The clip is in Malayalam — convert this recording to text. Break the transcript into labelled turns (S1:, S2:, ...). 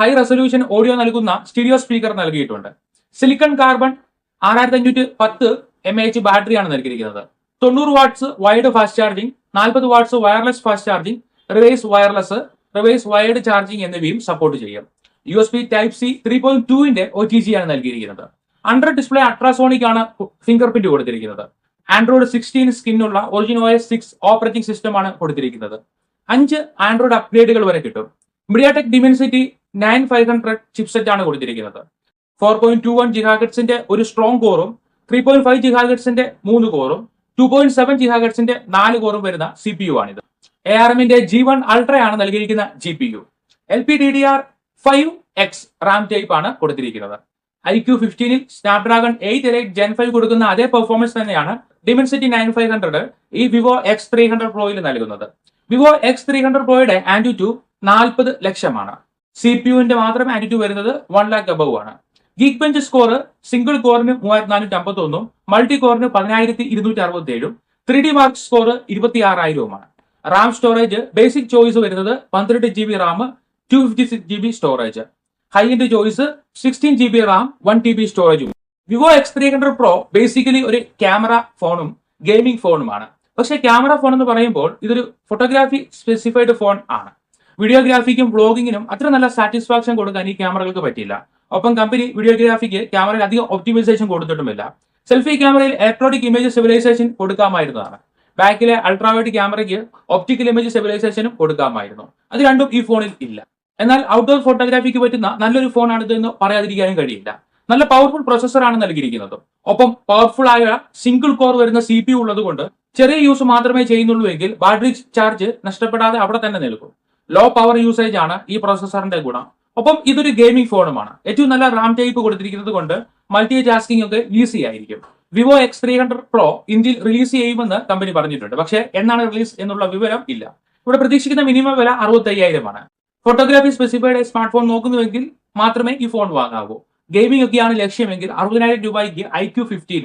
S1: ഹൈ റെസൊല്യൂഷൻ ഓഡിയോ നൽകുന്ന സ്റ്റീരിയോ സ്പീക്കർ നൽകിയിട്ടുണ്ട്. സിലിക്കൺ കാർബൺ 6510 mAh ബാറ്ററിയാണ് നൽകിയിരിക്കുന്നത്. 90 watts wired fast charging, 40 watts wireless fast charging, reverse wireless, reverse wired charging എന്നിവയും സപ്പോർട്ട് ചെയ്യും. USB Type-C 3.2 OTG ആണ് നൽകിയിരിക്കുന്നത്. അണ്ടർ ഡിസ്പ്ലേ അൾട്രാസോണിക് ആണ് ഫിംഗർ പ്രിന്റ് കൊടുത്തിരിക്കുന്നത്. ആൻഡ്രോയിഡ് 16 സ്കിന്നുള്ള ഒറിജിൻ OS 6 ഓപ്പറേറ്റിംഗ് സിസ്റ്റം ആണ് കൊടുത്തിരിക്കുന്നത്. 5 ആൻഡ്രോയിഡ് അപ്ഗ്രേഡുകൾ വരെ കിട്ടും. MediaTek Dimensity 9500 ചിപ്സെറ്റ് ആണ് കൊടുത്തിരിക്കുന്നത്. 4.21 GHz ഒരു സ്ട്രോങ് കോറും 3.5 GHz 3 കോറും 2.7 GHz 4 കോറും വരുന്ന CPU ആണിത്. ARM G1 Ultra ആണ് നൽകിയിരിക്കുന്ന GPU. LPDDR5X റാം ടൈപ്പ് ആണ് കൊടുത്തിരിക്കുന്നത്. iQ15 സ്നാപ്ഡ്രാഗൺ 8 Elite Gen 5 കൊടുക്കുന്ന അതേ പെർഫോമൻസ് തന്നെയാണ് Dimensity 9500 ഈ Vivo X300 Proയിൽ നൽകുന്നത്. Vivo X300 Proയുടെ ആന്റിറ്റ്യൂ 40 ലക്ഷമാണ്. CPUവിന്റെ മാത്രം ആന്റിറ്റ്യൂ വരുന്നത് 1 lakh above ആണ്. ഗീക്ക് ബെഞ്ച് സ്കോർ സിംഗിൾ കോറിന് 3451, മൾട്ടി കോറിന് 10267, 3D mark score 26000 RAM storage basic choice വരുന്നത് 12 GB RAM 256 GB storage. High end choice 16 GB RAM 1 TB സ്റ്റോറേജും. Vivo X300 Pro ബേസിക്കലി ഒരു ക്യാമറ ഫോണും ഗെയിമിംഗ് ഫോണുമാണ്. പക്ഷേ ക്യാമറ ഫോൺ എന്ന് പറയുമ്പോൾ ഇതൊരു ഫോട്ടോഗ്രാഫി സ്പെസിഫൈഡ് ഫോൺ ആണ്. വീഡിയോഗ്രാഫിക്കും വ്ളോഗിങ്ങിനും അത്ര നല്ല സാറ്റിസ്ഫാക്ഷൻ കൊടുക്കാൻ ഈ ക്യാമറകൾക്ക് പറ്റില്ല. ഒപ്പം കമ്പനി വീഡിയോഗ്രാഫിക്ക് ക്യാമറയിൽ അധികം ഒപ്റ്റിമൈസേഷൻ കൊടുത്തിട്ടുമില്ല. സെൽഫി ക്യാമറയിൽ ഇലക്ട്രോണിക് ഇമേജ് സ്റ്റെബിലൈസേഷൻ കൊടുക്കാമായിരുന്നതാണ്. ബാക്കിലെ അൾട്രാവൈഡ് ക്യാമറയ്ക്ക് ഒപ്റ്റിക്കൽ ഇമേജ് സ്റ്റെബിലൈസേഷനും കൊടുക്കാമായിരുന്നു. അത് രണ്ടും ഈ ഫോണിൽ ഇല്ല. എന്നാൽ ഔട്ട്ഡോർ ഫോട്ടോഗ്രാഫിക്ക് പറ്റുന്ന നല്ലൊരു ഫോണാണിത് എന്ന് പറയാതിരിക്കാനും കഴിയില്ല. നല്ല പവർഫുൾ പ്രൊസസ്സറാണ് നൽകിയിരിക്കുന്നത്. ഒപ്പം പവർഫുൾ ആയ സിംഗിൾ കോർ വരുന്ന CPU ഉള്ളതുകൊണ്ട് ചെറിയ യൂസ് മാത്രമേ ചെയ്യുന്നുള്ളൂ എങ്കിൽ ബാറ്ററി ചാർജ് നഷ്ടപ്പെടാതെ അവിടെ തന്നെ നിൽക്കും. ലോ പവർ യൂസേജ് ആണ് ഈ പ്രൊസസ്സറിന്റെ ഗുണം. ഒപ്പം ഇതൊരു ഗെയിമിംഗ് ഫോണുമാണ്. ഏറ്റവും നല്ല റാം ടൈപ്പ് കൊടുത്തിരിക്കുന്നത് കൊണ്ട് മൾട്ടി ടാസ്കിംഗ് ഒക്കെ ഈസി ആയിരിക്കും. Vivo X300 Pro ഇന്ത്യയിൽ റിലീസ് ചെയ്യുമെന്ന് കമ്പനി പറഞ്ഞിട്ടുണ്ട്. പക്ഷേ എന്നാണ് റിലീസ് എന്നുള്ള വിവരം ഇല്ല. ഇവിടെ പ്രതീക്ഷിക്കുന്ന മിനിമം വില 65,000 ആണ്. ഫോട്ടോഗ്രാഫി സ്പെസിഫൈഡ് സ്മാർട്ട് ഫോൺ നോക്കുന്നുവെങ്കിൽ മാത്രമേ ഈ ഫോൺ വാങ്ങാവൂ. ഗെയിമിംഗ് ഒക്കെയാണ് ലക്ഷ്യമെങ്കിൽ 60,000 രൂപയ്ക്ക് iQ15